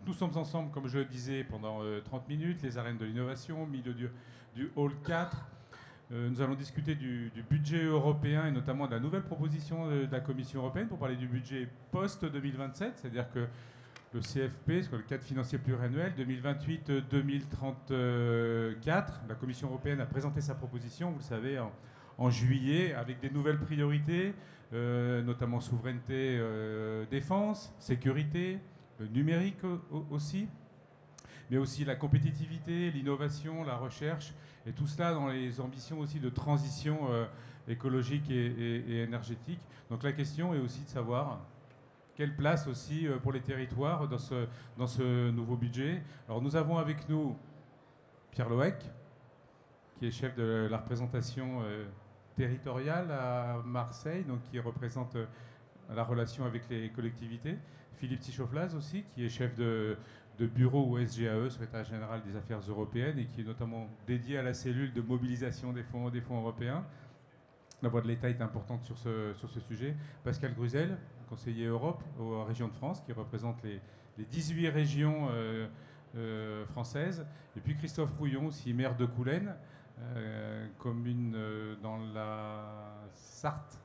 nous sommes ensemble, comme je le disais, pendant 30 minutes, les arènes de l'innovation, au milieu du hall 4. Nous allons discuter du budget européen et notamment de la nouvelle proposition de la Commission européenne pour parler du budget post-2027, c'est-à-dire que le CFP, le cadre financier pluriannuel 2028-2034. La Commission européenne a présenté sa proposition, vous le savez, en juillet, avec des nouvelles priorités, notamment souveraineté, défense, sécurité, numérique aussi, mais aussi la compétitivité, l'innovation, la recherche, et tout cela dans les ambitions aussi de transition écologique et énergétique. Donc la question est aussi de savoir quelle place aussi pour les territoires dans ce nouveau budget. Alors nous avons avec nous Pierre Loec, qui est chef de la représentation territoriale à Marseille, donc qui représente la relation avec les collectivités. Philippe Tichoflaz aussi, qui est chef de bureau au SGAE, secrétaire général des affaires européennes, et qui est notamment dédié à la cellule de mobilisation des fonds européens. La voix de l'État est importante sur ce sujet. Pascal Gruzel, conseiller Europe aux régions de France, qui représente les 18 régions françaises. Et puis Christophe Rouillon, aussi maire de Coulennes, commune dans la Sarthe,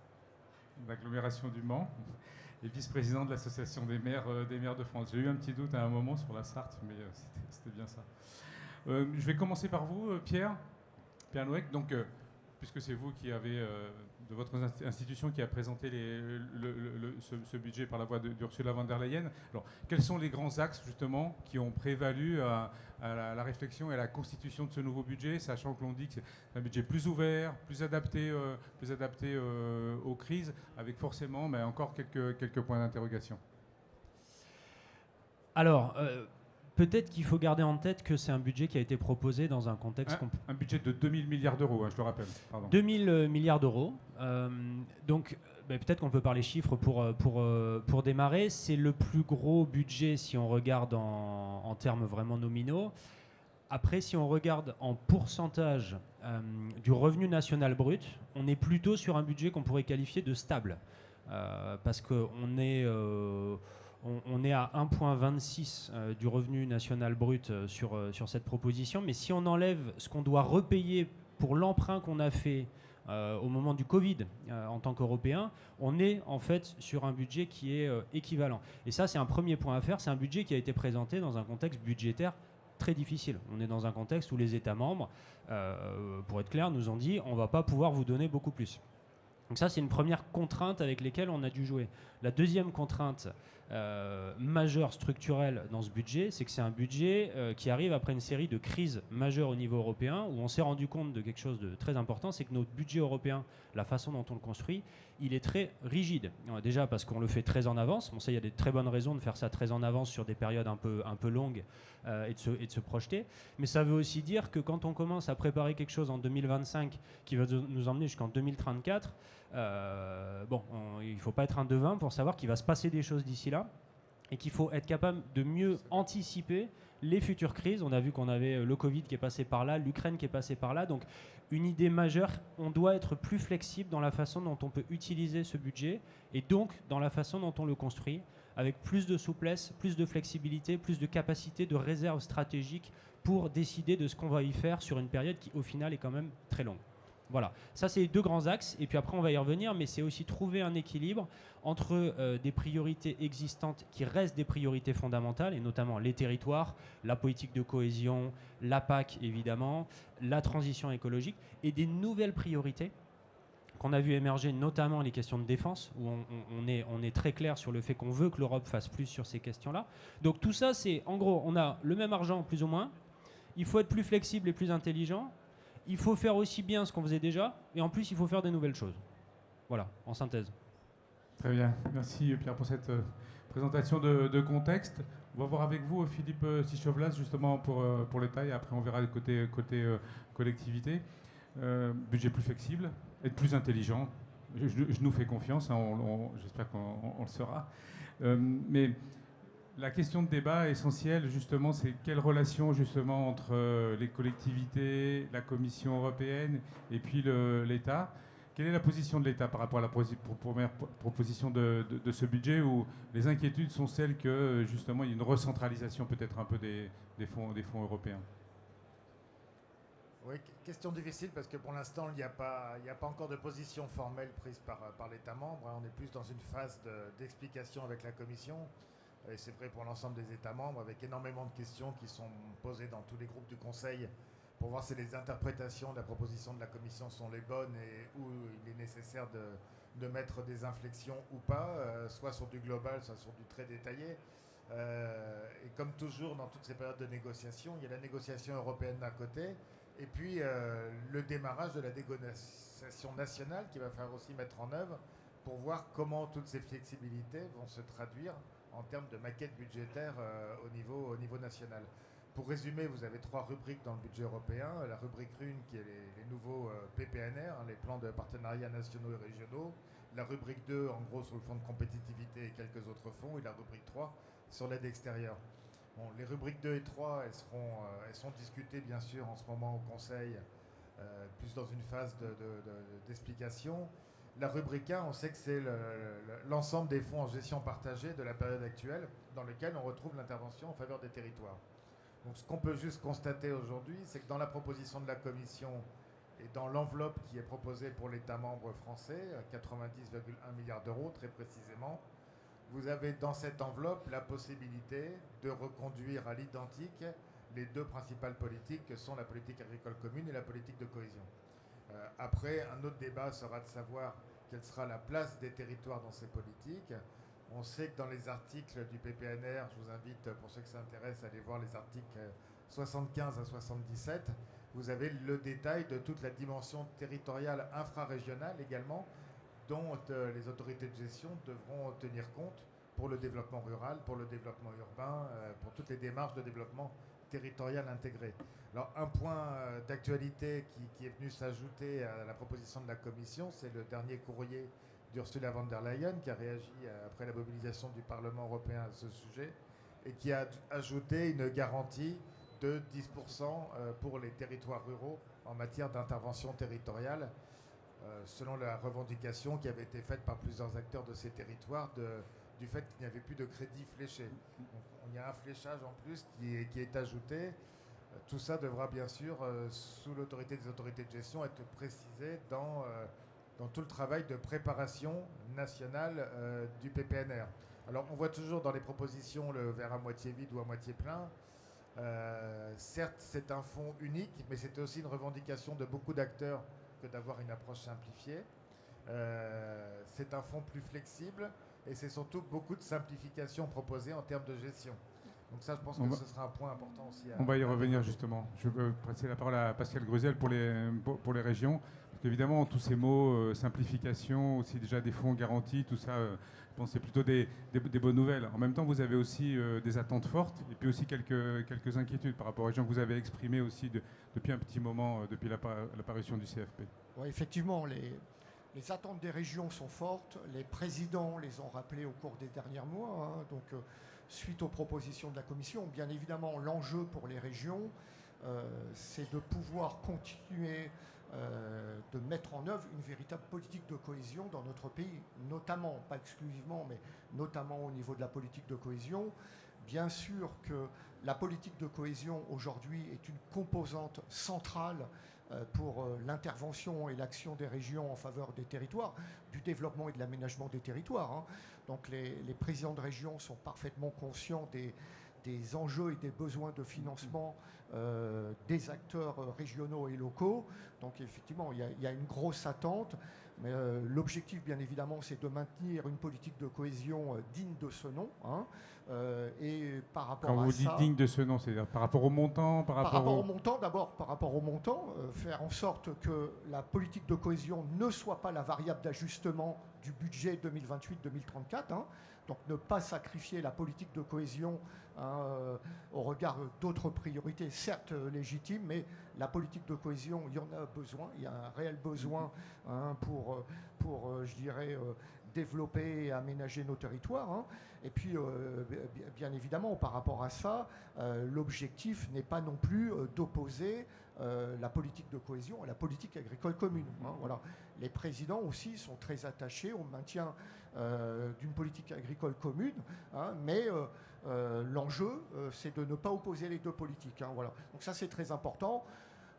l'agglomération du Mans, et vice-président de l'association des maires de France. J'ai eu un petit doute à un moment sur la Sarthe, mais c'était bien ça. Je vais commencer par vous, Pierre Noëc. Donc, puisque c'est vous qui avez, de votre institution, qui a présenté ce budget par la voix d'Ursula von der Leyen. Alors, quels sont les grands axes, justement, qui ont prévalu à la réflexion et à la constitution de ce nouveau budget, sachant que l'on dit que c'est un budget plus ouvert, plus adapté aux crises, avec forcément, mais encore quelques points d'interrogation. Alors, peut-être qu'il faut garder en tête que c'est un budget qui a été proposé dans un contexte... Un budget de 2000 milliards d'euros, je le rappelle. Pardon. 2000 milliards d'euros. Donc, peut-être qu'on peut parler chiffres pour démarrer. C'est le plus gros budget si on regarde en termes vraiment nominaux. Après, si on regarde en pourcentage du revenu national brut, on est plutôt sur un budget qu'on pourrait qualifier de stable. Parce qu'on est... on est à 1,26 du revenu national brut sur cette proposition. Mais si on enlève ce qu'on doit repayer pour l'emprunt qu'on a fait au moment du Covid en tant qu'Européens, on est en fait sur un budget qui est équivalent. Et ça, c'est un premier point à faire. C'est un budget qui a été présenté dans un contexte budgétaire très difficile. On est dans un contexte où les États membres, pour être clair, nous ont dit on ne va pas pouvoir vous donner beaucoup plus. Donc ça, c'est une première contrainte avec laquelle on a dû jouer. La deuxième contrainte majeure structurelle dans ce budget, c'est que c'est un budget qui arrive après une série de crises majeures au niveau européen, où on s'est rendu compte de quelque chose de très important, c'est que notre budget européen, la façon dont on le construit, il est très rigide. Déjà parce qu'on le fait très en avance. Bon, ça, il y a des très bonnes raisons de faire ça très en avance sur des périodes un peu longues et de se projeter. Mais ça veut aussi dire que quand on commence à préparer quelque chose en 2025 qui va nous emmener jusqu'en 2034, il ne faut pas être un devin pour savoir qu'il va se passer des choses d'ici là et qu'il faut être capable de mieux anticiper les futures crises. On a vu qu'on avait le Covid qui est passé par là, l'Ukraine qui est passée par là. Donc, une idée majeure, on doit être plus flexible dans la façon dont on peut utiliser ce budget et donc dans la façon dont on le construit, avec plus de souplesse, plus de flexibilité, plus de capacité de réserve stratégique pour décider de ce qu'on va y faire sur une période qui, au final, est quand même très longue. Voilà, ça c'est les deux grands axes, et puis après on va y revenir, mais c'est aussi trouver un équilibre entre des priorités existantes qui restent des priorités fondamentales, et notamment les territoires, la politique de cohésion, la PAC évidemment, la transition écologique, et des nouvelles priorités qu'on a vu émerger, notamment les questions de défense, où on est très clair sur le fait qu'on veut que l'Europe fasse plus sur ces questions-là. Donc tout ça, c'est en gros, on a le même argent plus ou moins, il faut être plus flexible et plus intelligent. Il faut faire aussi bien ce qu'on faisait déjà, et en plus, il faut faire des nouvelles choses. Voilà, en synthèse. Très bien. Merci Pierre pour cette présentation de contexte. On va voir avec vous Philippe Tichoflaz, justement pour l'État, et après on verra le côté collectivité. Budget plus flexible, être plus intelligent. Je nous fais confiance, hein, j'espère qu'on le sera. Mais la question de débat essentielle, justement, c'est quelle relation, justement, entre les collectivités, la Commission européenne et puis l'État. Quelle est la position de l'État par rapport à la première proposition de ce budget, où les inquiétudes sont celles que justement il y a une recentralisation peut-être un peu des fonds européens? Oui, question difficile parce que pour l'instant, il n'y a pas encore de position formelle prise par l'État membre. On est plus dans une phase d'explication avec la Commission. Et c'est vrai pour l'ensemble des États membres, avec énormément de questions qui sont posées dans tous les groupes du Conseil pour voir si les interprétations de la proposition de la Commission sont les bonnes et où il est nécessaire de mettre des inflexions ou pas, soit sur du global, soit sur du très détaillé. Et comme toujours dans toutes ces périodes de négociation, il y a la négociation européenne d'un côté, et puis le démarrage de la négociation nationale qui va falloir aussi mettre en œuvre pour voir comment toutes ces flexibilités vont se traduire en termes de maquette budgétaire au niveau national. Pour résumer, vous avez 3 rubriques dans le budget européen. La rubrique 1 qui est les nouveaux PPNR, les plans de partenariats nationaux et régionaux. La rubrique 2, en gros, sur le fonds de compétitivité et quelques autres fonds. Et la rubrique 3 sur l'aide extérieure. Bon, les rubriques 2 et 3, elles sont discutées bien sûr en ce moment au Conseil, plus dans une phase d'explication. La rubrique 1, on sait que c'est l'ensemble des fonds en gestion partagée de la période actuelle, dans lequel on retrouve l'intervention en faveur des territoires. Donc ce qu'on peut juste constater aujourd'hui, c'est que dans la proposition de la Commission et dans l'enveloppe qui est proposée pour l'État membre français, 90,1 milliards d'euros très précisément, vous avez dans cette enveloppe la possibilité de reconduire à l'identique les 2 principales politiques que sont la politique agricole commune et la politique de cohésion. Après, un autre débat sera de savoir quelle sera la place des territoires dans ces politiques. On sait que dans les articles du PPNR, je vous invite, pour ceux que ça intéresse, à aller voir les articles 75 à 77, vous avez le détail de toute la dimension territoriale infrarégionale également, dont les autorités de gestion devront tenir compte pour le développement rural, pour le développement urbain, pour toutes les démarches de développement territorial intégré. Alors un point d'actualité qui est venu s'ajouter à la proposition de la Commission, c'est le dernier courrier d'Ursula von der Leyen qui a réagi après la mobilisation du Parlement européen à ce sujet et qui a ajouté une garantie de 10% pour les territoires ruraux en matière d'intervention territoriale, selon la revendication qui avait été faite par plusieurs acteurs de ces territoires du fait qu'il n'y avait plus de crédits fléchés. Donc, il y a un fléchage en plus qui est ajouté. Tout ça devra bien sûr, sous l'autorité des autorités de gestion, être précisé dans tout le travail de préparation nationale du PPNR. Alors on voit toujours dans les propositions le verre à moitié vide ou à moitié plein. Certes, c'est un fonds unique, mais c'était aussi une revendication de beaucoup d'acteurs que d'avoir une approche simplifiée. C'est un fonds plus flexible et c'est surtout beaucoup de simplifications proposées en termes de gestion. Donc ça, je pense que ce sera un point important aussi. On va y revenir justement. Je veux passer la parole à Pascal Gruzel pour les régions. Parce qu'évidemment, tous ces mots, simplification, aussi déjà des fonds garantis, tout ça, je pense que c'est plutôt des bonnes nouvelles. En même temps, vous avez aussi des attentes fortes et puis aussi quelques inquiétudes par rapport aux régions que vous avez exprimées aussi depuis un petit moment, depuis l'apparition du CFP. Oui, effectivement, les attentes des régions sont fortes. Les présidents les ont rappelées au cours des derniers mois. Donc, suite aux propositions de la Commission, bien évidemment, l'enjeu pour les régions, c'est de pouvoir continuer de mettre en œuvre une véritable politique de cohésion dans notre pays, notamment, pas exclusivement, mais notamment au niveau de la politique de cohésion. Bien sûr que la politique de cohésion aujourd'hui est une composante centrale pour l'intervention et l'action des régions en faveur des territoires, du développement et de l'aménagement des territoires. Donc les présidents de région sont parfaitement conscients des enjeux et des besoins de financement des acteurs régionaux et locaux. Donc effectivement, il y a une grosse attente. Mais l'objectif, bien évidemment, c'est de maintenir une politique de cohésion digne de ce nom. Et par rapport à ça... Quand vous dites digne de ce nom, c'est-à-dire par rapport au montant, par rapport au montant, d'abord, par rapport au montant, faire en sorte que la politique de cohésion ne soit pas la variable d'ajustement du budget 2028-2034. Donc ne pas sacrifier la politique de cohésion au regard d'autres priorités, certes légitimes, mais la politique de cohésion, il y en a besoin, il y a un réel besoin pour je dirais, développer et aménager nos territoires. Et puis, bien évidemment, par rapport à ça, l'objectif n'est pas non plus d'opposer la politique de cohésion et la politique agricole commune. Voilà. Les présidents aussi sont très attachés au maintien d'une politique agricole commune, mais l'enjeu, c'est de ne pas opposer les deux politiques. Voilà. Donc ça, c'est très important.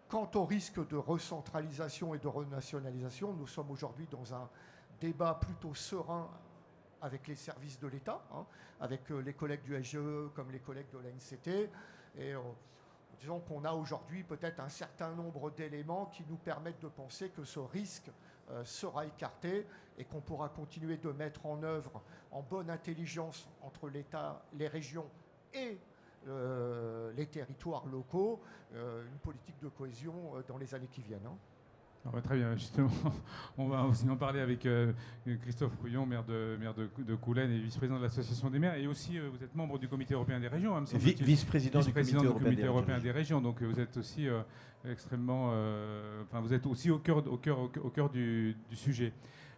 Quant au risque de recentralisation et de renationalisation, nous sommes aujourd'hui dans un débat plutôt serein avec les services de l'État, avec les collègues du SGE comme les collègues de l'ANCT. Et disons qu'on a aujourd'hui peut-être un certain nombre d'éléments qui nous permettent de penser que ce risque sera écarté et qu'on pourra continuer de mettre en œuvre en bonne intelligence entre l'État, les régions et les territoires locaux, une politique de cohésion dans les années qui viennent. Très bien, justement, on va aussi en parler avec Christophe Rouillon, maire de Coulennes et vice-président de l'Association des maires, et aussi vous êtes membre du Comité européen des régions, vice-président du Comité européen des régions, donc vous êtes aussi extrêmement, vous êtes aussi au cœur du sujet.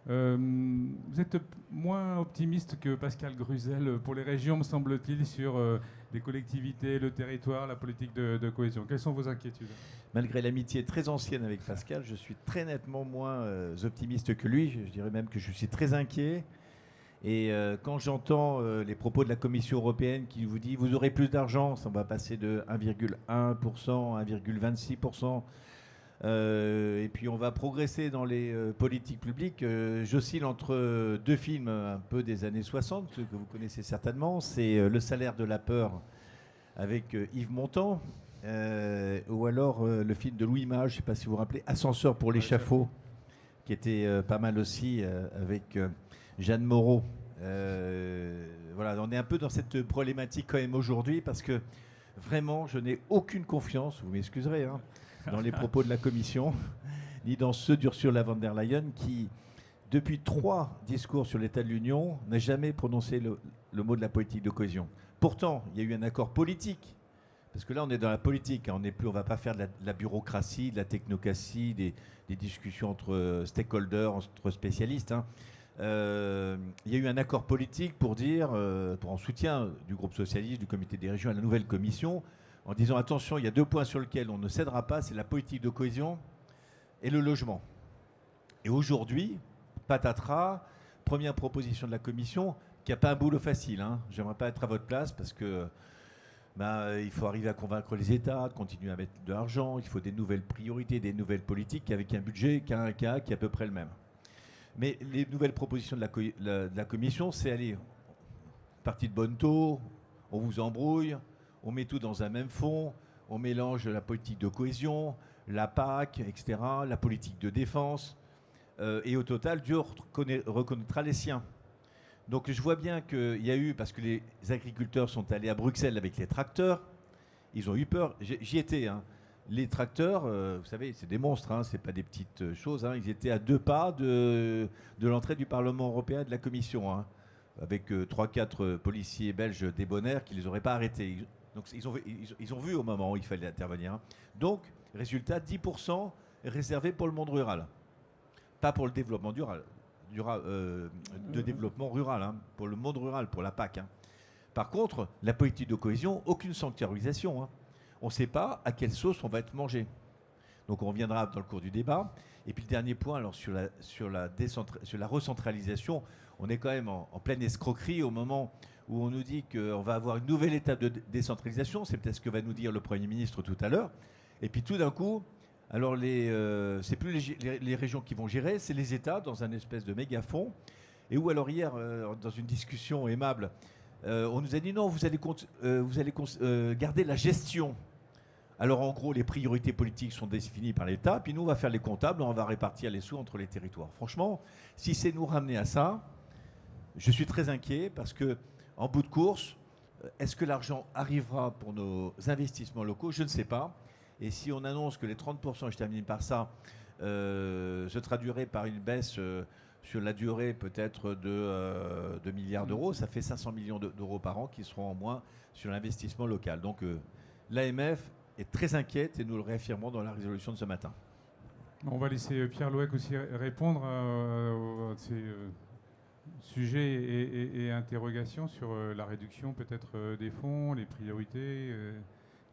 Vous êtes moins optimiste que Pascal Gruzel pour les régions, me semble-t-il, sur les collectivités, le territoire, la politique de cohésion. Quelles sont vos inquiétudes ? Malgré l'amitié très ancienne avec Pascal, je suis très nettement moins optimiste que lui. Je dirais même que je suis très inquiet. Et quand j'entends les propos de la Commission européenne qui vous dit « vous aurez plus d'argent », ça va passer de 1,1% à 1,26%, et puis on va progresser dans les politiques publiques. J'oscille entre deux films un peu des années 60 que vous connaissez certainement. C'est Le salaire de la peur avec Yves Montand, ou alors le film de Louis Malle, je ne sais pas si vous vous rappelez, Ascenseur pour l'échafaud, qui était pas mal aussi, avec Jeanne Moreau. Voilà, on est un peu dans cette problématique quand même aujourd'hui, parce que vraiment je n'ai aucune confiance, vous m'excuserez, dans les propos de la Commission, ni dans ceux d'Ursula von der Leyen, qui, depuis 3 discours sur l'état de l'Union, n'a jamais prononcé le mot de la politique de cohésion. Pourtant, il y a eu un accord politique, parce que là, on est dans la politique, on ne va pas faire de la bureaucratie, de la technocratie, des discussions entre stakeholders, entre spécialistes. Il y a eu un accord politique pour dire, en soutien du groupe socialiste, du comité des régions à la nouvelle commission, en disant attention, il y a 2 points sur lesquels on ne cédera pas, c'est la politique de cohésion et le logement. Et aujourd'hui, patatras, première proposition de la Commission, qui n'a pas un boulot facile. J'aimerais pas être à votre place parce que il faut arriver à convaincre les États de continuer à mettre de l'argent, il faut des nouvelles priorités, des nouvelles politiques avec un budget qui est à peu près le même. Mais les nouvelles propositions de la Commission, c'est aller partie de bonne taux, on vous embrouille, on met tout dans un même fond, on mélange la politique de cohésion, la PAC, etc., la politique de défense, et au total, Dieu reconnaîtra les siens. Donc je vois bien qu'il y a eu, parce que les agriculteurs sont allés à Bruxelles avec les tracteurs, ils ont eu peur, j'y étais, les tracteurs, vous savez, c'est des monstres, c'est pas des petites choses, ils étaient à 2 pas de l'entrée du Parlement européen et de la Commission, avec 3-4 policiers belges débonnaires qui les auraient pas arrêtés. Donc ils ont vu au moment où il fallait intervenir. Donc, résultat, 10% réservé pour le monde rural. Pas pour le développement de développement rural, pour le monde rural, pour la PAC. Par contre, la politique de cohésion, aucune sanctuarisation. On ne sait pas à quelle sauce on va être mangé. Donc on reviendra dans le cours du débat. Et puis le dernier point, alors sur la recentralisation, on est quand même en pleine escroquerie au moment où on nous dit qu'on va avoir une nouvelle étape de décentralisation. C'est peut-être ce que va nous dire le Premier ministre tout à l'heure. Et puis tout d'un coup, alors c'est plus les régions qui vont gérer, c'est les États dans un espèce de méga-fonds. Et où alors hier, dans une discussion aimable, on nous a dit non, vous allez garder la gestion. Alors en gros, les priorités politiques sont définies par l'État, puis nous on va faire les comptables, on va répartir les sous entre les territoires. Franchement, si c'est nous ramener à ça, je suis très inquiet parce que en bout de course, est-ce que l'argent arrivera pour nos investissements locaux? Je ne sais pas. Et si on annonce que les 30%, je termine par ça, se traduiraient par une baisse sur la durée peut-être de milliards d'euros, ça fait 500 millions d'euros par an qui seront en moins sur l'investissement local. Donc l'AMF est très inquiète et nous le réaffirmons dans la résolution de ce matin. On va laisser Pierre Louec aussi répondre à ces sujets et interrogations sur la réduction peut-être des fonds, les priorités.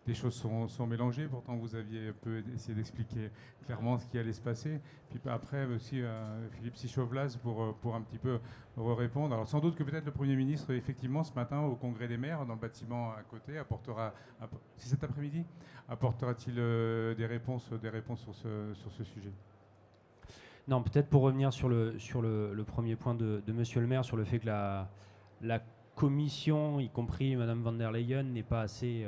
des choses sont mélangées. Pourtant, vous aviez un peu essayé d'expliquer clairement ce qui allait se passer. Puis après aussi, Philippe Sichauvelaz pour un petit peu répondre. Alors sans doute que peut-être le Premier ministre, effectivement, ce matin au Congrès des maires, dans le bâtiment à côté, c'est cet après-midi, apportera-t-il des réponses sur ce sujet? Non, peut-être pour revenir sur le premier point de Monsieur le maire, sur le fait que la Commission, y compris Madame van der Leyen, n'est pas assez,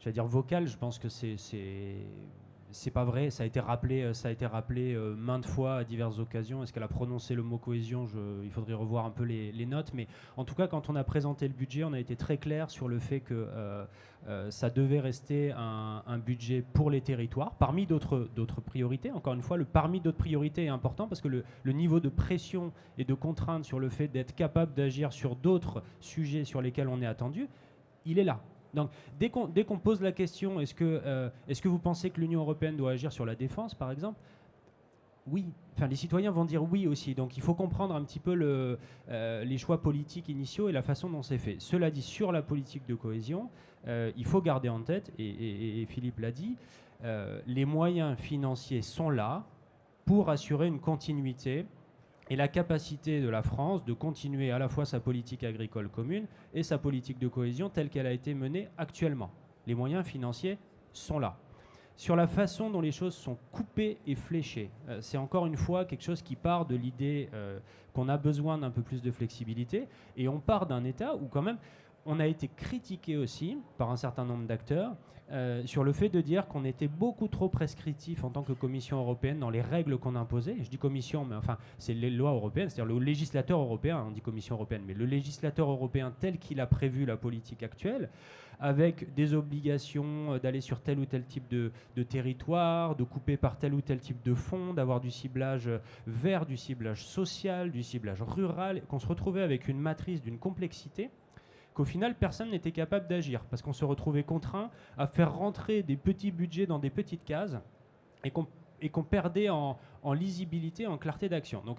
j'allais dire, vocale. Je pense que c'est pas vrai. Ça a été rappelé maintes fois à diverses occasions. Est-ce qu'elle a prononcé le mot cohésion? Il faudrait revoir un peu les notes. Mais en tout cas, quand on a présenté le budget, on a été très clair sur le fait que ça devait rester un budget pour les territoires, parmi d'autres priorités. Encore une fois, le parmi d'autres priorités est important parce que le niveau de pression et de contrainte sur le fait d'être capable d'agir sur d'autres sujets sur lesquels on est attendu, il est là. Donc, dès qu'on pose la question, est-ce que vous pensez que l'Union européenne doit agir sur la défense, par exemple? Oui. Enfin, les citoyens vont dire oui aussi. Donc, il faut comprendre un petit peu les choix politiques initiaux et la façon dont c'est fait. Cela dit, sur la politique de cohésion, il faut garder en tête, et Philippe l'a dit, les moyens financiers sont là pour assurer une continuité et la capacité de la France de continuer à la fois sa politique agricole commune et sa politique de cohésion telle qu'elle a été menée actuellement. Les moyens financiers sont là. Sur la façon dont les choses sont coupées et fléchées, c'est encore une fois quelque chose qui part de l'idée qu'on a besoin d'un peu plus de flexibilité, et on part d'un état où quand même on a été critiqué aussi par un certain nombre d'acteurs sur le fait de dire qu'on était beaucoup trop prescriptif en tant que Commission européenne dans les règles qu'on imposait. Je dis Commission, mais enfin, c'est les lois européennes, c'est-à-dire le législateur européen, on dit Commission européenne, mais le législateur européen tel qu'il a prévu la politique actuelle, avec des obligations d'aller sur tel ou tel type de territoire, de couper par tel ou tel type de fonds, d'avoir du ciblage vert, du ciblage social, du ciblage rural, qu'on se retrouvait avec une matrice d'une complexité qu'au final, personne n'était capable d'agir, parce qu'on se retrouvait contraint à faire rentrer des petits budgets dans des petites cases, et qu'on perdait en lisibilité, en clarté d'action. Donc,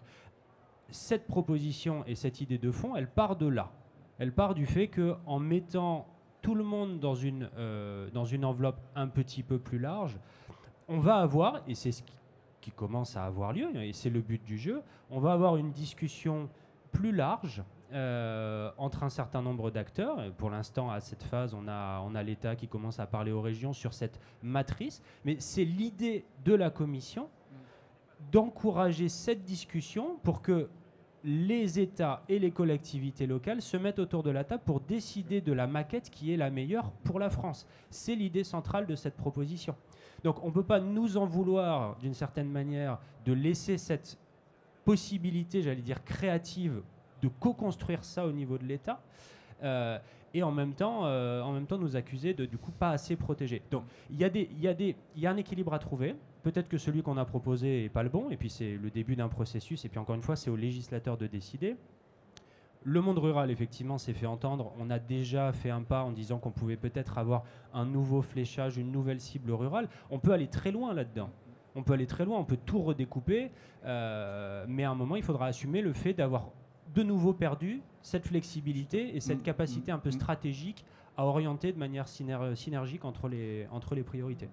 cette proposition et cette idée de fond, elle part de là. Elle part du fait qu'en mettant tout le monde dans une enveloppe un petit peu plus large, on va avoir, et c'est ce qui commence à avoir lieu, et c'est le but du jeu, on va avoir une discussion plus large entre un certain nombre d'acteurs. Pour l'instant, à cette phase, on a l'État qui commence à parler aux régions sur cette matrice, mais c'est l'idée de la Commission d'encourager cette discussion pour que les États et les collectivités locales se mettent autour de la table pour décider de la maquette qui est la meilleure pour la France. C'est l'idée centrale de cette proposition. Donc on ne peut pas nous en vouloir, d'une certaine manière, de laisser cette possibilité, j'allais dire créative, de co-construire ça au niveau de l'État, et en même temps nous accuser de du coup pas assez protéger. Donc il y a un équilibre à trouver. Peut-être que celui qu'on a proposé n'est pas le bon, et puis c'est le début d'un processus, et puis encore une fois c'est aux législateurs de décider. Le monde rural, effectivement, s'est fait entendre. On a déjà fait un pas en disant qu'on pouvait peut-être avoir un nouveau fléchage, une nouvelle cible rurale. On peut aller très loin là-dedans. On peut aller très loin, on peut tout redécouper, mais à un moment, il faudra assumer le fait d'avoir de nouveau perdu cette flexibilité et cette capacité un peu stratégique à orienter de manière synergique entre les priorités.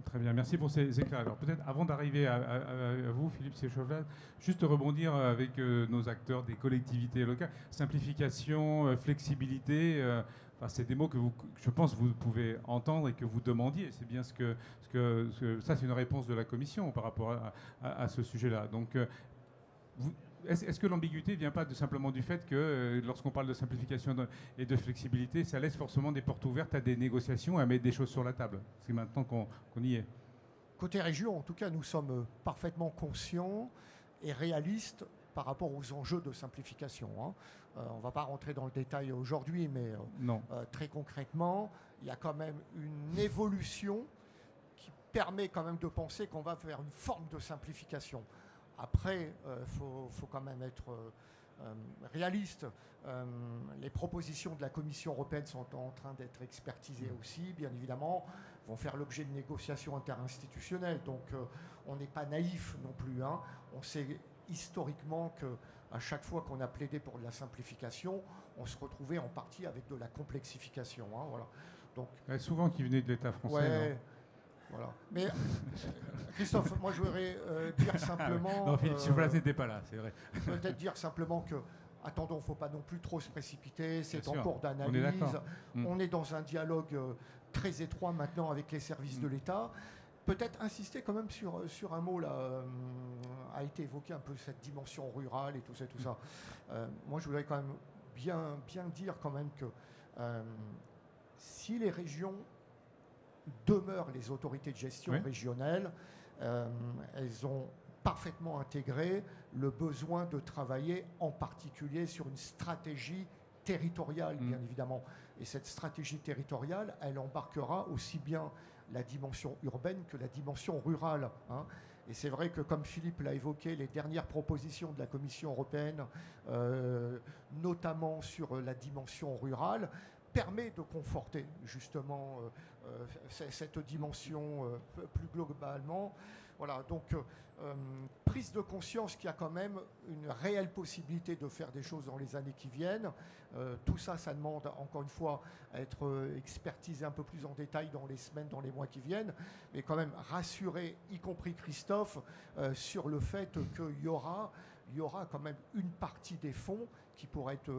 Très bien, merci pour ces éclairs. Alors peut-être avant d'arriver à vous, Philippe Sichauvelaz, juste rebondir avec nos acteurs des collectivités locales. Simplification, flexibilité, c'est des mots que je pense vous pouvez entendre et que vous demandiez. C'est bien ça, c'est une réponse de la Commission par rapport à ce sujet-là. Donc, est-ce que l'ambiguïté ne vient pas simplement du fait que lorsqu'on parle de simplification et de flexibilité, ça laisse forcément des portes ouvertes à des négociations, à mettre des choses sur la table? C'est maintenant qu'on y est. Côté région, en tout cas, nous sommes parfaitement conscients et réalistes par rapport aux enjeux de simplification. On ne va pas rentrer dans le détail aujourd'hui, mais très concrètement, il y a quand même une évolution qui permet quand même de penser qu'on va vers une forme de simplification. Après, faut quand même être réaliste. Les propositions de la Commission européenne sont en train d'être expertisées aussi, bien évidemment, vont faire l'objet de négociations interinstitutionnelles. Donc, on n'est pas naïf non plus. On sait historiquement qu'à chaque fois qu'on a plaidé pour de la simplification, on se retrouvait en partie avec de la complexification. Voilà. Donc, Souvent qui venait de l'État français. ouais, voilà. Mais Christophe, moi je voudrais dire simplement. Non, Philippe Souvelas n'était pas là, c'est vrai. Peut-être dire simplement que, attendons, il ne faut pas non plus trop se précipiter, c'est Bien en sûr, cours on est d'analyse. d'accord. On est dans un dialogue très étroit maintenant avec les services de l'État. Peut-être insister quand même sur un mot, là, a été évoqué un peu cette dimension rurale et tout ça. Moi, je voudrais quand même bien dire quand même que si les régions demeurent les autorités de gestion régionales, elles ont parfaitement intégré le besoin de travailler en particulier sur une stratégie territoriale, bien évidemment. Et cette stratégie territoriale, elle embarquera aussi bien la dimension urbaine que la dimension rurale. Hein. Et c'est vrai que, comme Philippe l'a évoqué, les dernières propositions de la Commission européenne, notamment sur la dimension rurale, permet de conforter justement cette dimension plus globalement. Voilà, donc prise de conscience qu'il y a quand même une réelle possibilité de faire des choses dans les années qui viennent. Tout ça, ça demande encore une fois à être expertisé un peu plus en détail dans les semaines, dans les mois qui viennent, mais quand même rassurer, y compris Christophe, sur le fait qu'il y aura quand même une partie des fonds qui pourrait être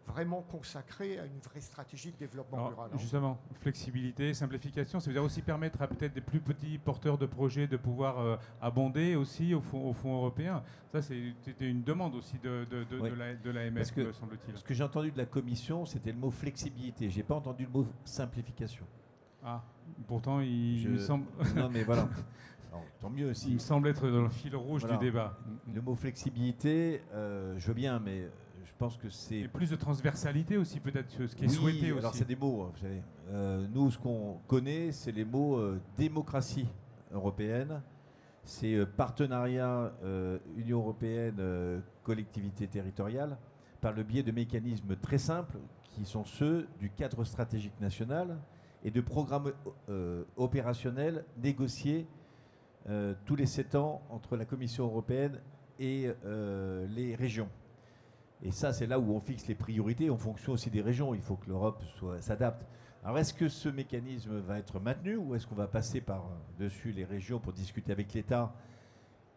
vraiment consacrée à une vraie stratégie de développement rural. Justement, flexibilité, simplification, ça veut dire aussi permettre à peut-être des plus petits porteurs de projets de pouvoir abonder aussi au fonds européen. Ça, c'était une demande aussi de l'AMF, me semble-t-il. Ce que j'ai entendu de la Commission, c'était le mot flexibilité. Je n'ai pas entendu le mot simplification. Ah, pourtant, il me semble... Non, mais voilà. Alors, tant mieux aussi. Il me semble être dans le fil rouge du débat. Le mot flexibilité, je veux bien, mais je pense que c'est... Et plus de transversalité aussi, peut-être, ce qui est souhaité aussi. Alors c'est des mots, vous savez. Nous, ce qu'on connaît, c'est les mots démocratie européenne, c'est partenariat Union européenne, collectivité territoriale, par le biais de mécanismes très simples, qui sont ceux du cadre stratégique national et de programmes opérationnels négociés tous les 7 ans entre la Commission européenne et les régions. Et ça, c'est là où on fixe les priorités en fonction aussi des régions. Il faut que l'Europe s'adapte. Alors, est-ce que ce mécanisme va être maintenu ou est-ce qu'on va passer par-dessus les régions pour discuter avec l'État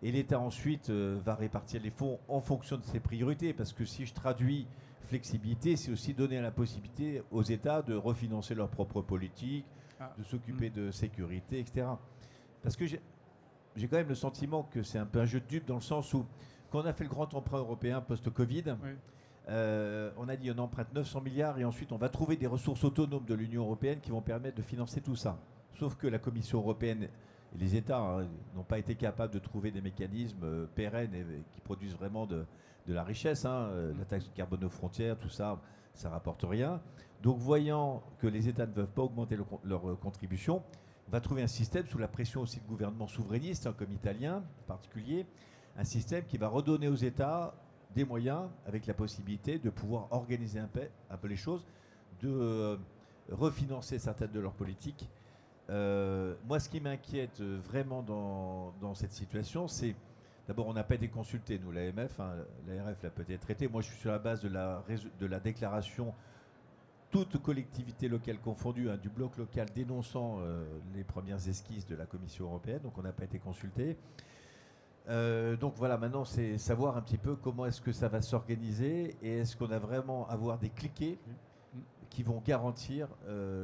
et l'État ensuite va répartir les fonds en fonction de ses priorités? Parce que si je traduis flexibilité, c'est aussi donner la possibilité aux États de refinancer leurs propres politiques, de s'occuper de sécurité, etc. Parce que j'ai quand même le sentiment que c'est un peu un jeu de dupes dans le sens où, quand on a fait le grand emprunt européen post-Covid, on a dit on emprunte 900 milliards et ensuite on va trouver des ressources autonomes de l'Union européenne qui vont permettre de financer tout ça. Sauf que la Commission européenne et les États n'ont pas été capables de trouver des mécanismes pérennes et qui produisent vraiment de la richesse. La taxe de carbone aux frontières, tout ça, ça ne rapporte rien. Donc voyant que les États ne peuvent pas augmenter leur contribution, on va trouver un système sous la pression aussi de gouvernements souverainistes, comme italien en particulier, un système qui va redonner aux États des moyens avec la possibilité de pouvoir organiser un peu les choses, de refinancer certaines de leurs politiques. Moi, ce qui m'inquiète vraiment dans cette situation, c'est d'abord, on n'a pas été consulté, nous, l'AMF, l'ARF l'a peut-être traité. Moi, je suis sur la base de la déclaration toute collectivité locale confondue, du bloc local dénonçant les premières esquisses de la Commission européenne, donc on n'a pas été consulté. Donc voilà, maintenant c'est savoir un petit peu comment est-ce que ça va s'organiser et est-ce qu'on a vraiment avoir des cliquets qui vont garantir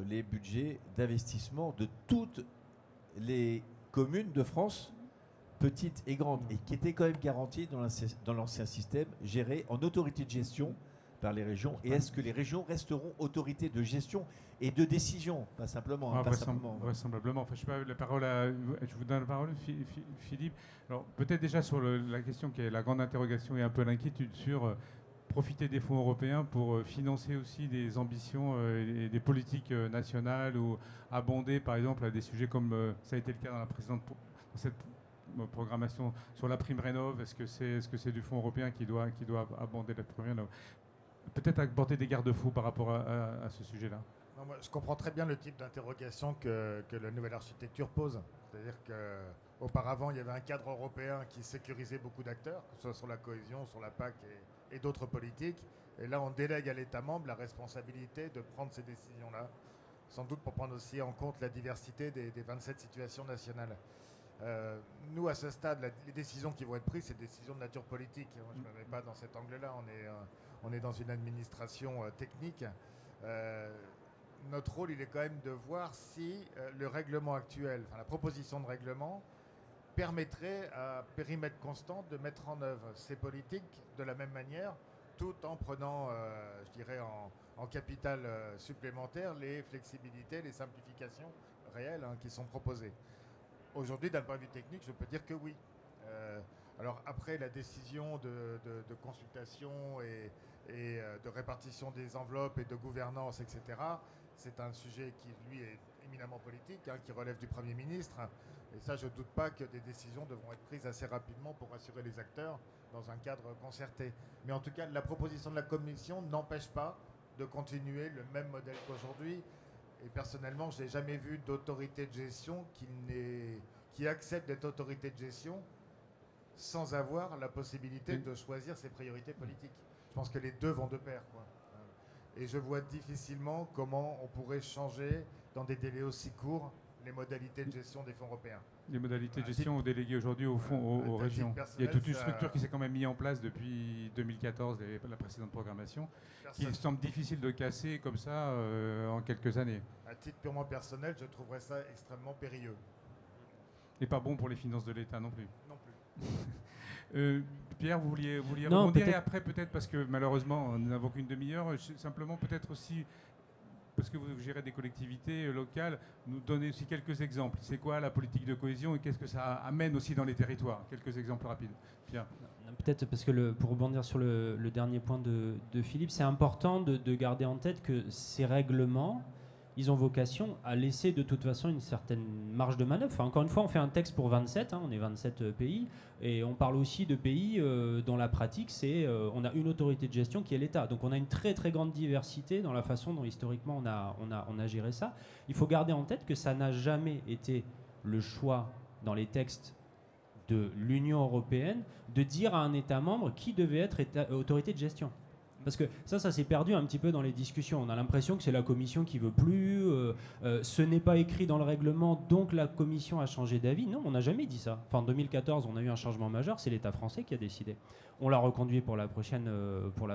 les budgets d'investissement de toutes les communes de France, petites et grandes, et qui étaient quand même garanties dans l'ancien système géré en autorité de gestion par les régions. Et est-ce que les régions resteront autorités de gestion et de décision, pas simplement, vraisemblablement. Enfin, je vous donne la parole, Philippe. Alors, peut-être déjà sur la question qui est la grande interrogation et un peu l'inquiétude sur profiter des fonds européens pour financer aussi des ambitions et des politiques nationales ou abonder, par exemple, à des sujets comme ça a été le cas dans cette programmation sur la prime rénov'. Est-ce que c'est du fonds européen qui doit abonder la prime rénov'? Peut-être apporter des garde-fous par rapport à ce sujet-là. Non, moi, je comprends très bien le type d'interrogation que la nouvelle architecture pose. C'est-à-dire qu'auparavant, il y avait un cadre européen qui sécurisait beaucoup d'acteurs, que ce soit sur la cohésion, sur la PAC et d'autres politiques. Et là, on délègue à l'État membre la responsabilité de prendre ces décisions-là sans doute pour prendre aussi en compte la diversité des 27 situations nationales. Nous, à ce stade, les décisions qui vont être prises, c'est des décisions de nature politique. Moi, je ne me mets pas dans cet angle-là. On est dans une administration technique. Notre rôle, il est quand même de voir si le règlement actuel, enfin la proposition de règlement, permettrait à périmètre constant de mettre en œuvre ces politiques de la même manière, tout en prenant, je dirais, en capital supplémentaire les flexibilités, les simplifications réelles qui sont proposées. Aujourd'hui, d'un point de vue technique, je peux dire que oui. Alors après, la décision de consultation et de répartition des enveloppes et de gouvernance, etc., c'est un sujet qui, lui, est éminemment politique, qui relève du Premier ministre. Et ça, je ne doute pas que des décisions devront être prises assez rapidement pour rassurer les acteurs dans un cadre concerté. Mais en tout cas, la proposition de la Commission n'empêche pas de continuer le même modèle qu'aujourd'hui. Et personnellement, je n'ai jamais vu d'autorité de gestion qui accepte d'être autorité de gestion sans avoir la possibilité de choisir ses priorités politiques. Je pense que les deux vont de pair, quoi. Et je vois difficilement comment on pourrait changer dans des délais aussi courts les modalités de gestion des fonds européens. Les modalités de gestion ont déléguées aujourd'hui au fond aux régions. Il y a toute une structure qui s'est quand même mise en place depuis 2014, la précédente programmation, qui semble difficile de casser comme ça en quelques années. À titre purement personnel, je trouverais ça extrêmement périlleux. Et pas bon pour les finances de l'État non plus. Non plus. Pierre, vous vouliez rebondir et après peut-être, parce que malheureusement nous n'avons qu'une demi-heure, simplement peut-être aussi, parce que vous gérez des collectivités locales, nous donner aussi quelques exemples. C'est quoi la politique de cohésion et qu'est-ce que ça amène aussi dans les territoires? Quelques exemples rapides. Pierre. Peut-être parce que pour rebondir sur le dernier point de Philippe, c'est important de garder en tête que ces règlements, ils ont vocation à laisser de toute façon une certaine marge de manœuvre. Enfin, encore une fois, on fait un texte pour 27, on est 27 pays, et on parle aussi de pays dont la pratique, c'est on a une autorité de gestion qui est l'État. Donc on a une très très grande diversité dans la façon dont historiquement on a géré ça. Il faut garder en tête que ça n'a jamais été le choix dans les textes de l'Union européenne de dire à un État membre qui devait être autorité de gestion. Parce que ça s'est perdu un petit peu dans les discussions. On a l'impression que c'est la Commission qui veut plus, ce n'est pas écrit dans le règlement, donc la Commission a changé d'avis. Non, on n'a jamais dit ça. Enfin, en 2014, on a eu un changement majeur, c'est l'État français qui a décidé. On l'a reconduit pour la prochaine, pour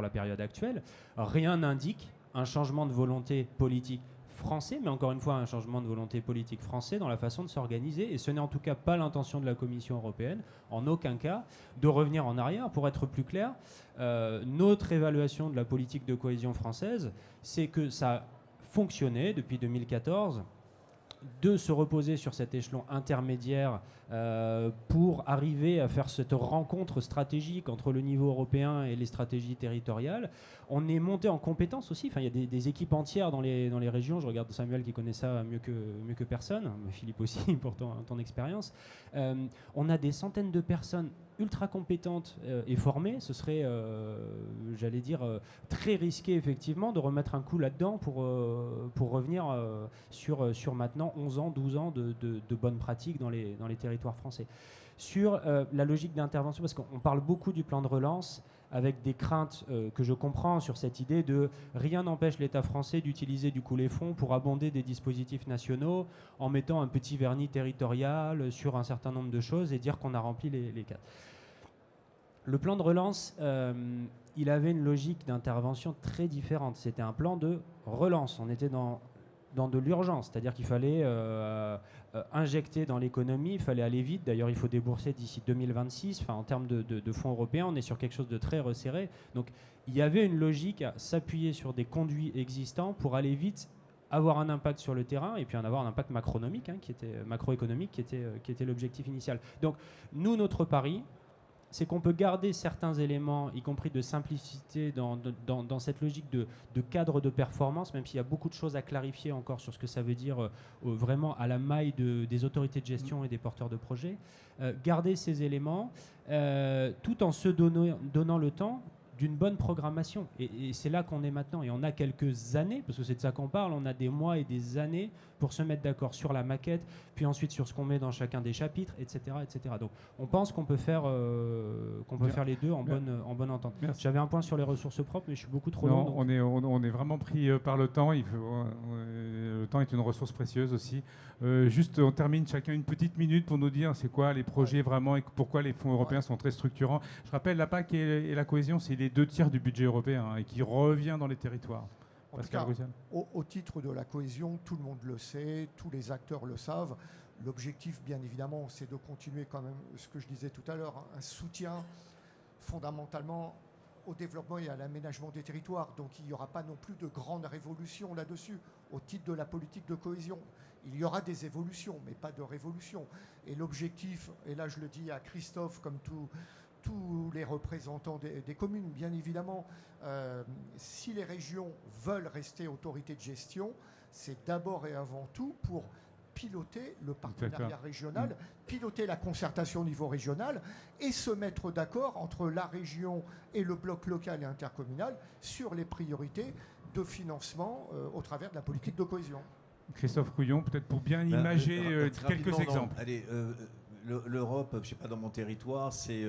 la période actuelle. Rien n'indique un changement de volonté politique français, mais encore une fois un changement de volonté politique français dans la façon de s'organiser, et ce n'est en tout cas pas l'intention de la Commission européenne, en aucun cas, de revenir en arrière. Pour être plus clair, notre évaluation de la politique de cohésion française, c'est que ça fonctionnait depuis 2014, de se reposer sur cet échelon intermédiaire pour arriver à faire cette rencontre stratégique entre le niveau européen et les stratégies territoriales. On est monté en compétences aussi. Enfin, il y a des équipes entières dans les régions. Je regarde Samuel qui connaît ça mieux que personne, mais Philippe aussi pour ton expérience. On a des centaines de personnes ultra compétentes et formées. Ce serait, j'allais dire, très risqué effectivement de remettre un coup là-dedans pour revenir sur maintenant 11 ans, 12 ans de bonnes pratiques dans les territoires français. Sur la logique d'intervention, parce qu'on parle beaucoup du plan de relance, avec des craintes que je comprends sur cette idée de rien n'empêche l'État français d'utiliser du coup les fonds pour abonder des dispositifs nationaux en mettant un petit vernis territorial sur un certain nombre de choses et dire qu'on a rempli les cadres. Le plan de relance, il avait une logique d'intervention très différente. C'était un plan de relance. On était dans de l'urgence, c'est-à-dire qu'il fallait injecter dans l'économie, il fallait aller vite. D'ailleurs, il faut débourser d'ici 2026. Enfin, en termes de fonds européens, on est sur quelque chose de très resserré. Donc, il y avait une logique à s'appuyer sur des conduits existants pour aller vite, avoir un impact sur le terrain et puis en avoir un impact macroéconomique, qui était l'objectif initial. Donc, nous, notre pari, c'est qu'on peut garder certains éléments, y compris de simplicité, dans cette logique de cadre de performance, même s'il y a beaucoup de choses à clarifier encore sur ce que ça veut dire vraiment à la maille des autorités de gestion et des porteurs de projets. Garder ces éléments tout en se donnant le temps d'une bonne programmation. Et c'est là qu'on est maintenant. Et on a quelques années, parce que c'est de ça qu'on parle, on a des mois et des années pour se mettre d'accord sur la maquette, puis ensuite sur ce qu'on met dans chacun des chapitres, etc. etc. Donc on pense qu'on peut faire, faire les deux en bonne entente. Merci. J'avais un point sur les ressources propres, mais je suis beaucoup trop Non, long. on est vraiment pris par le temps. Le temps est une ressource précieuse aussi. Juste, on termine chacun une petite minute pour nous dire c'est quoi les projets vraiment et pourquoi les fonds européens sont très structurants. Je rappelle, la PAC et la cohésion, c'est les 2 tiers du budget européen et qui revient dans les territoires. En tout cas, au titre de la cohésion, tout le monde le sait, tous les acteurs le savent. L'objectif, bien évidemment, c'est de continuer quand même ce que je disais tout à l'heure, un soutien fondamentalement au développement et à l'aménagement des territoires. Donc il n'y aura pas non plus de grande révolution là-dessus au titre de la politique de cohésion. Il y aura des évolutions, mais pas de révolution. Et l'objectif, et là je le dis à Christophe comme tous les représentants des communes, bien évidemment, si les régions veulent rester autorités de gestion, c'est d'abord et avant tout pour piloter le partenariat régional, piloter la concertation au niveau régional et se mettre d'accord entre la région et le bloc local et intercommunal sur les priorités de financement au travers de la politique de cohésion. Christophe Couillon, peut-être pour bien imager quelques exemples. Allez, l'Europe, je ne sais pas, dans mon territoire, c'est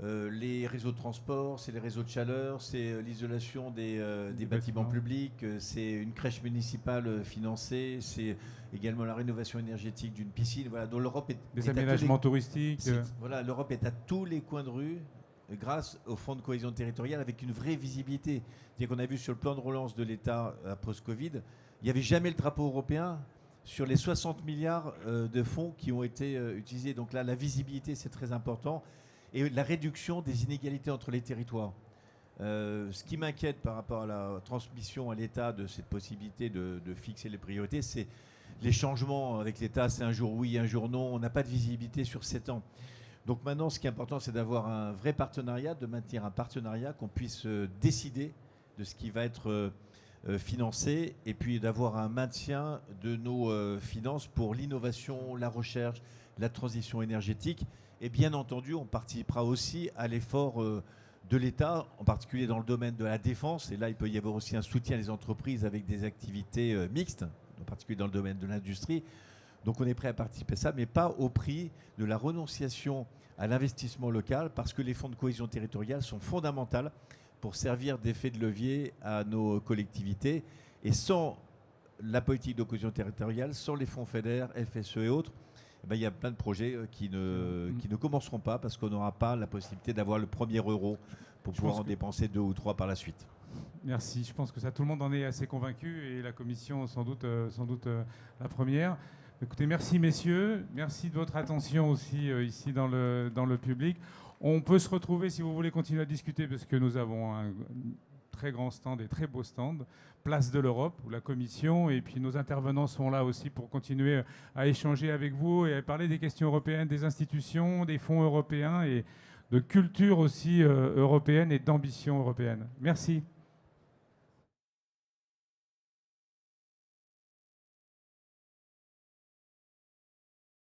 les réseaux de transport, c'est les réseaux de chaleur, c'est l'isolation des bâtiments publics, c'est une crèche municipale financée, c'est également la rénovation énergétique d'une piscine. Voilà, donc l'Europe des aménagements touristiques. Voilà, l'Europe est à tous les coins de rue grâce au fonds de cohésion territoriale avec une vraie visibilité. C'est-à-dire qu'on a vu sur le plan de relance de l'État post-Covid, il n'y avait jamais le drapeau européen sur les 60 milliards de fonds qui ont été utilisés. Donc là, la visibilité, c'est très important. Et la réduction des inégalités entre les territoires. Ce qui m'inquiète par rapport à la transmission à l'État de cette possibilité de fixer les priorités, c'est les changements avec l'État. C'est un jour oui, un jour non. On n'a pas de visibilité sur 7 ans. Donc maintenant, ce qui est important, c'est d'avoir un vrai partenariat, de maintenir un partenariat, qu'on puisse décider de ce qui va être financé et puis d'avoir un maintien de nos finances pour l'innovation, la recherche, la transition énergétique. Et bien entendu, on participera aussi à l'effort de l'État, en particulier dans le domaine de la défense. Et là, il peut y avoir aussi un soutien des entreprises avec des activités mixtes, en particulier dans le domaine de l'industrie. Donc on est prêt à participer à ça, mais pas au prix de la renonciation à l'investissement local, parce que les fonds de cohésion territoriale sont fondamentaux pour servir d'effet de levier à nos collectivités. Et sans la politique de cohésion territoriale, sans les fonds FEDER, FSE et autres, il y a plein de projets qui ne commenceront pas parce qu'on n'aura pas la possibilité d'avoir le premier euro pour pouvoir en dépenser 2 ou 3 par la suite. Merci. Je pense que ça, tout le monde en est assez convaincu et la Commission sans doute la première. Écoutez, merci messieurs, merci de votre attention aussi ici dans le public. On peut se retrouver si vous voulez continuer à discuter parce que nous avons un très grand stand et très beau stand, Place de l'Europe, où la Commission et puis nos intervenants sont là aussi pour continuer à échanger avec vous et à parler des questions européennes, des institutions, des fonds européens et de culture aussi européenne et d'ambition européenne. Merci.